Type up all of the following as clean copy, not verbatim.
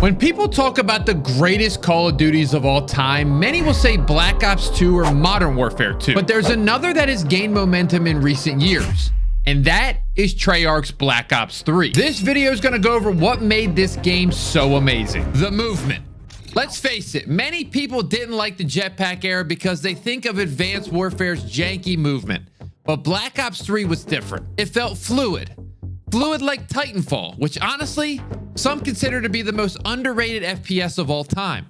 When people talk about the greatest Call of Duties of all time, many will say Black Ops 2 or Modern Warfare 2. But there's another that has gained momentum in recent years, and that is Treyarch's Black Ops 3. This video is going to go over what made this game so amazing. The movement. Let's face it, many people didn't like the jetpack era because they think of Advanced Warfare's janky movement. But Black Ops 3 was different. It felt fluid. Fluid like Titanfall, which honestly, some consider to be the most underrated FPS of all time.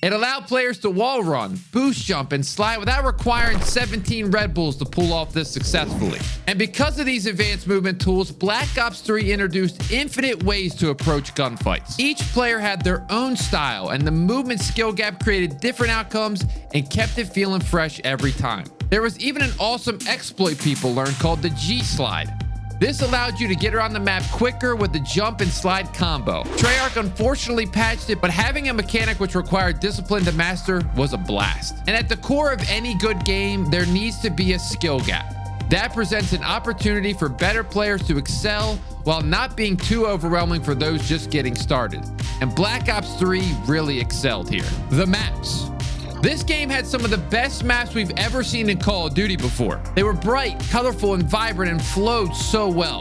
It allowed players to wall run, boost jump, and slide without requiring 17 Red Bulls to pull off this successfully. And because of these advanced movement tools, Black Ops 3 introduced infinite ways to approach gunfights. Each player had their own style, and the movement skill gap created different outcomes and kept it feeling fresh every time. There was even an awesome exploit people learned called the G-Slide. This allowed you to get around the map quicker with the jump and slide combo. Treyarch unfortunately patched it, but having a mechanic which required discipline to master was a blast. And at the core of any good game, there needs to be a skill gap. That presents an opportunity for better players to excel while not being too overwhelming for those just getting started. And Black Ops 3 really excelled here. The maps. This game had some of the best maps we've ever seen in Call of Duty before. They were bright, colorful, and vibrant and flowed so well.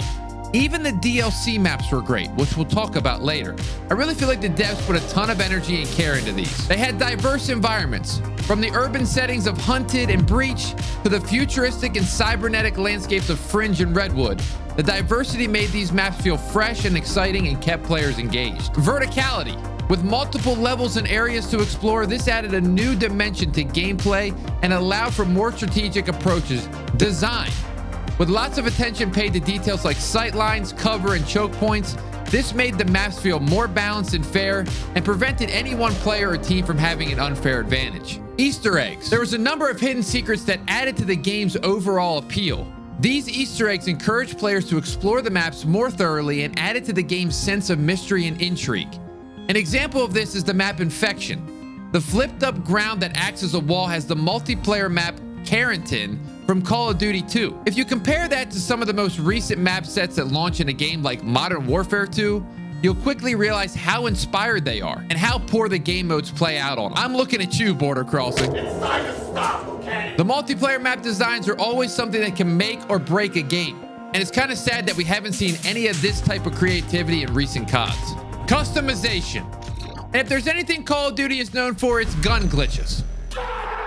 Even the DLC maps were great, which we'll talk about later. I really feel like the devs put a ton of energy and care into these. They had diverse environments, from the urban settings of Hunted and Breach to the futuristic and cybernetic landscapes of Fringe and Redwood. The diversity made these maps feel fresh and exciting and kept players engaged. Verticality. With multiple levels and areas to explore, this added a new dimension to gameplay and allowed for more strategic approaches. Design. With lots of attention paid to details like sightlines, cover, and choke points, this made the maps feel more balanced and fair and prevented any one player or team from having an unfair advantage. Easter eggs. There was a number of hidden secrets that added to the game's overall appeal. These Easter eggs encouraged players to explore the maps more thoroughly and added to the game's sense of mystery and intrigue. An example of this is the map Infection. The flipped up ground that acts as a wall has the multiplayer map Carrington from Call of Duty 2. If you compare that to some of the most recent map sets that launch in a game like Modern Warfare 2, you'll quickly realize how inspired they are and how poor the game modes play out on. I'm looking at you, Border Crossing. It's time to stop, okay? The multiplayer map designs are always something that can make or break a game. And it's kind of sad that we haven't seen any of this type of creativity in recent CODs. Customization. And if there's anything Call of Duty is known for, it's gun glitches.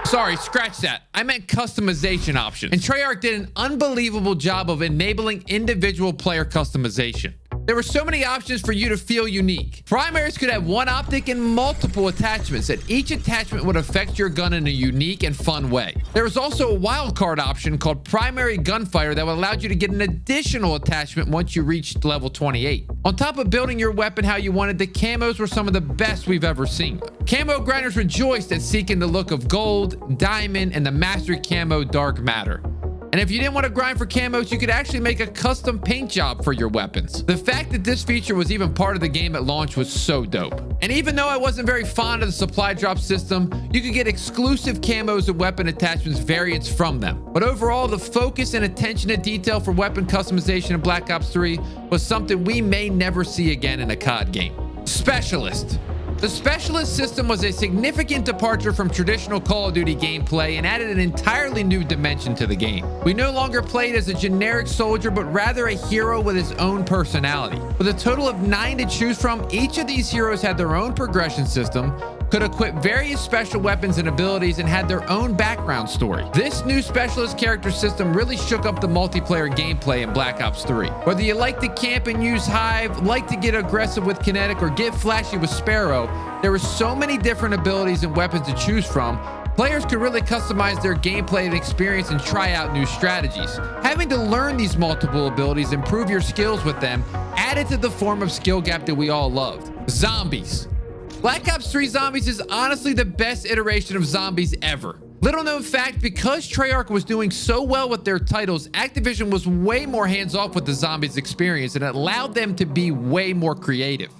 Sorry, scratch that. I meant customization options. And Treyarch did an unbelievable job of enabling individual player customization. There were so many options for you to feel unique. Primaries could have one optic and multiple attachments, and each attachment would affect your gun in a unique and fun way. There was also a wildcard option called Primary Gunfighter that would allow you to get an additional attachment once you reached level 28. On top of building your weapon how you wanted, the camos were some of the best we've ever seen. Camo grinders rejoiced at seeking the look of gold, diamond, and the mastery camo dark matter. And if you didn't want to grind for camos, you could actually make a custom paint job for your weapons. The fact that this feature was even part of the game at launch was so dope. And even though I wasn't very fond of the supply drop system, you could get exclusive camos and weapon attachments variants from them. But overall, the focus and attention to detail for weapon customization in Black Ops 3 was something we may never see again in a COD game. Specialist. The Specialist system was a significant departure from traditional Call of Duty gameplay and added an entirely new dimension to the game. We no longer played as a generic soldier, but rather a hero with his own personality. With a total of 9 to choose from, each of these heroes had their own progression system, could equip various special weapons and abilities, and had their own background story. This new Specialist character system really shook up the multiplayer gameplay in Black Ops 3. Whether you like to camp and use Hive, like to get aggressive with Kinetic, or get flashy with Sparrow, there were so many different abilities and weapons to choose from. Players could really customize their gameplay and experience and try out new strategies. Having to learn these multiple abilities and improve your skills with them added to the form of skill gap that we all loved. Zombies. Black Ops 3 Zombies is honestly the best iteration of zombies ever. Little known fact, because Treyarch was doing so well with their titles, Activision was way more hands-off with the zombies experience and it allowed them to be way more creative.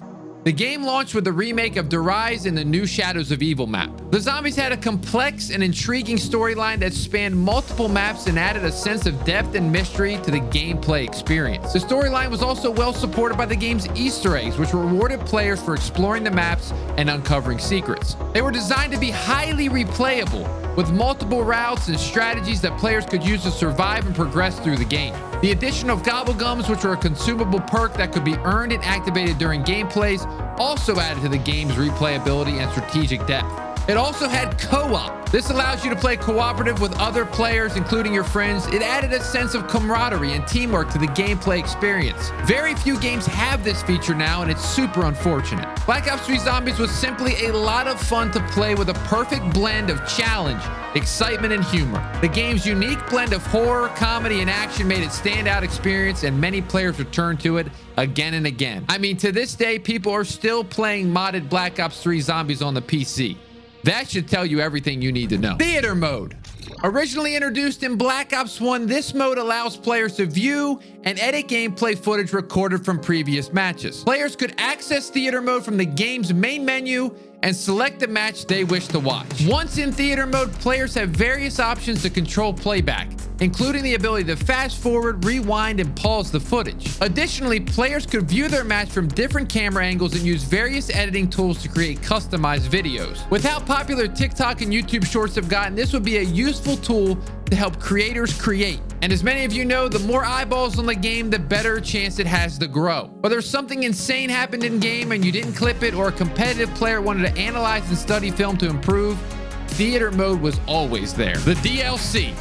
The game launched with a remake of The Rise and the new Shadows of Evil map. The zombies had a complex and intriguing storyline that spanned multiple maps and added a sense of depth and mystery to the gameplay experience. The storyline was also well supported by the game's Easter eggs, which rewarded players for exploring the maps and uncovering secrets. They were designed to be highly replayable, with multiple routes and strategies that players could use to survive and progress through the game. The addition of gobblegums, which were a consumable perk that could be earned and activated during gameplays, also added to the game's replayability and strategic depth. It also had co-op. This allows you to play cooperative with other players, including your friends. It added a sense of camaraderie and teamwork to the gameplay experience. Very few games have this feature now, and it's super unfortunate. Black Ops 3 Zombies was simply a lot of fun to play, with a perfect blend of challenge, excitement, and humor. The game's unique blend of horror, comedy, and action made it a standout experience, and many players returned to it again and again. I mean, to this day, people are still playing modded Black Ops 3 Zombies on the PC. That should tell you everything you need to know. Theater mode. Originally introduced in Black Ops 1, this mode allows players to view and edit gameplay footage recorded from previous matches. Players could access theater mode from the game's main menu and select the match they wish to watch. Once in theater mode, players have various options to control playback, including the ability to fast forward, rewind, and pause the footage. Additionally, players could view their match from different camera angles and use various editing tools to create customized videos. With how popular TikTok and YouTube Shorts have gotten, this would be a useful tool to help creators create. And as many of you know, the more eyeballs on the game, the better chance it has to grow. Whether something insane happened in game and you didn't clip it, or a competitive player wanted to analyze and study film to improve, theater mode was always there. The DLC.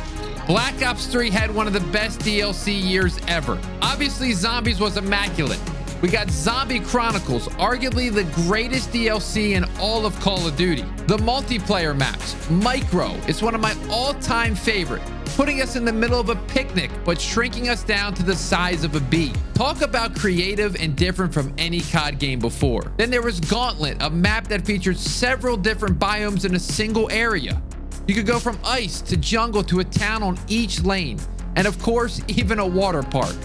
Black Ops 3 had one of the best DLC years ever. Obviously, Zombies was immaculate. We got Zombie Chronicles, arguably the greatest DLC in all of Call of Duty. The multiplayer maps, Micro, is one of my all-time favorite, putting us in the middle of a picnic, but shrinking us down to the size of a bee. Talk about creative and different from any COD game before. Then there was Gauntlet, a map that featured several different biomes in a single area. You could go from ice to jungle to a town on each lane. And of course, even a water park.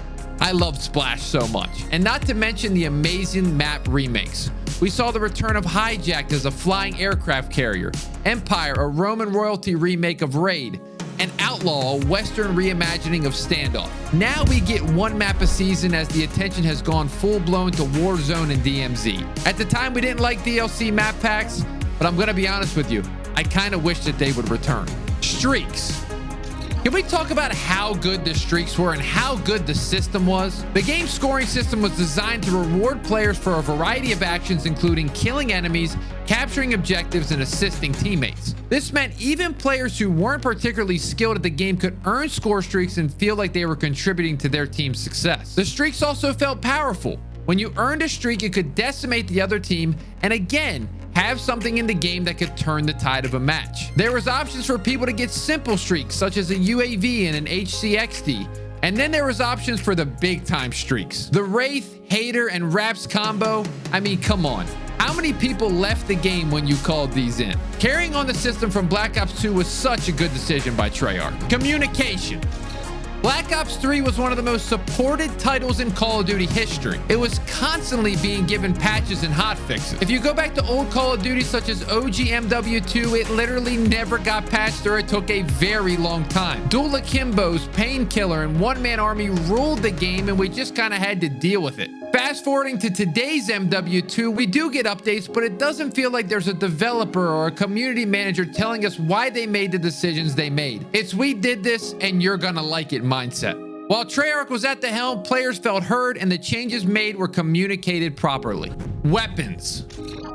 I loved Splash so much. And not to mention the amazing map remakes. We saw the return of Hijacked as a flying aircraft carrier, Empire, a Roman royalty remake of Raid, and Outlaw, a Western reimagining of Standoff. Now we get one map a season, as the attention has gone full-blown to Warzone and DMZ. At the time, we didn't like DLC map packs, but I'm gonna be honest with you, I kind of wish that they would return. Streaks. Can we talk about how good the streaks were and how good the system was? The game's scoring system was designed to reward players for a variety of actions, including killing enemies, capturing objectives, and assisting teammates. This meant even players who weren't particularly skilled at the game could earn score streaks and feel like they were contributing to their team's success. The streaks also felt powerful. When you earned a streak, it could decimate the other team, and again, have something in the game that could turn the tide of a match. There was options for people to get simple streaks, such as a UAV and an HCXD. And then there was options for the big time streaks. The Wraith, Hater, and Raps combo. I mean, come on. How many people left the game when you called these in? Carrying on the system from Black Ops 2 was such a good decision by Treyarch. Communication. Black Ops 3 was one of the most supported titles in Call of Duty history. It was constantly being given patches and hotfixes. If you go back to old Call of Duty such as OG MW2, it literally never got patched, or it took a very long time. Dual Akimbos, Painkiller, and One Man Army ruled the game, and we just kind of had to deal with it. Fast forwarding to today's MW2, we do get updates, but it doesn't feel like there's a developer or a community manager telling us why they made the decisions they made. It's "we did this and you're gonna like it" mindset. While Treyarch was at the helm, players felt heard and the changes made were communicated properly. Weapons.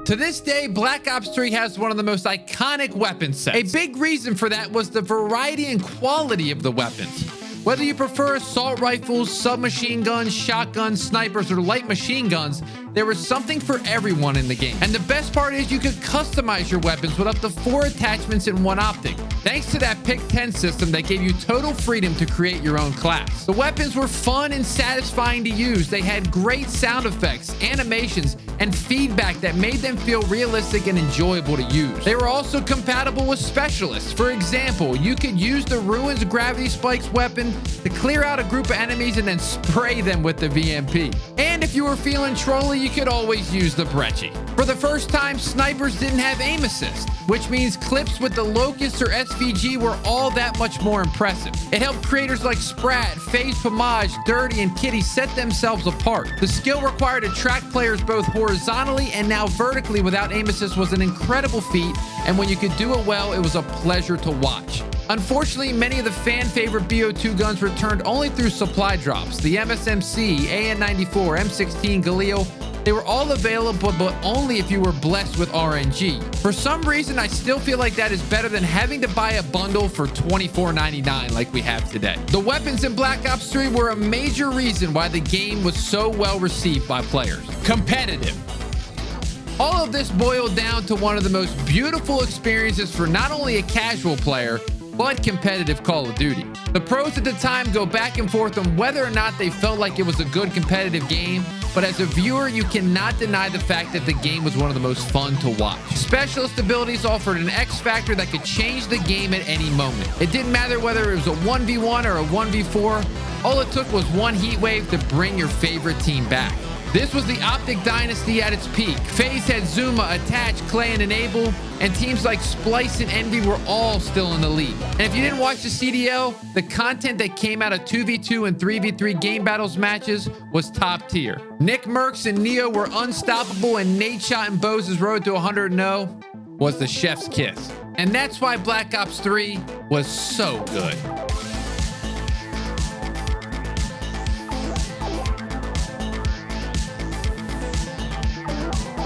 To this day, Black Ops 3 has one of the most iconic weapon sets. A big reason for that was the variety and quality of the weapons. Whether you prefer assault rifles, submachine guns, shotguns, snipers, or light machine guns, there was something for everyone in the game. And the best part is you could customize your weapons with up to 4 attachments in one optic, thanks to that Pick 10 system that gave you total freedom to create your own class. The weapons were fun and satisfying to use. They had great sound effects, animations, and feedback that made them feel realistic and enjoyable to use. They were also compatible with specialists. For example, you could use the Ruins Gravity Spikes weapon to clear out a group of enemies and then spray them with the VMP. And if you were feeling trolly, you could always use the Brecci. For the first time, snipers didn't have aim assist, which means clips with the Locust or SVG were all that much more impressive. It helped creators like Sprat, FaZe Pomage, Dirty, and Kitty set themselves apart. The skill required to track players both horizontally and now vertically without aim assist was an incredible feat, and when you could do it well, it was a pleasure to watch. Unfortunately, many of the fan favorite BO2 guns returned only through supply drops. The MSMC, AN94, M16, Galil, they were all available, but only if you were blessed with RNG. For some reason, I still feel like that is better than having to buy a bundle for $24.99 like we have today. The weapons in Black Ops 3 were a major reason why the game was so well received by players. Competitive. All of this boiled down to one of the most beautiful experiences for not only a casual player, but competitive Call of Duty. The pros at the time go back and forth on whether or not they felt like it was a good competitive game, but as a viewer, you cannot deny the fact that the game was one of the most fun to watch. Specialist abilities offered an X factor that could change the game at any moment. It didn't matter whether it was a 1v1 or a 1v4, all it took was one heat wave to bring your favorite team back. This was the Optic Dynasty at its peak. FaZe had Zuma, Attach, Clay, and Enable, and teams like Splice and Envy were all still in the league. And if you didn't watch the CDL, the content that came out of 2v2 and 3v3 game battles matches was top tier. Nick Mercs and Neo were unstoppable, and Nate Shot and Bose's road to 100-0 was the chef's kiss. And that's why Black Ops 3 was so good.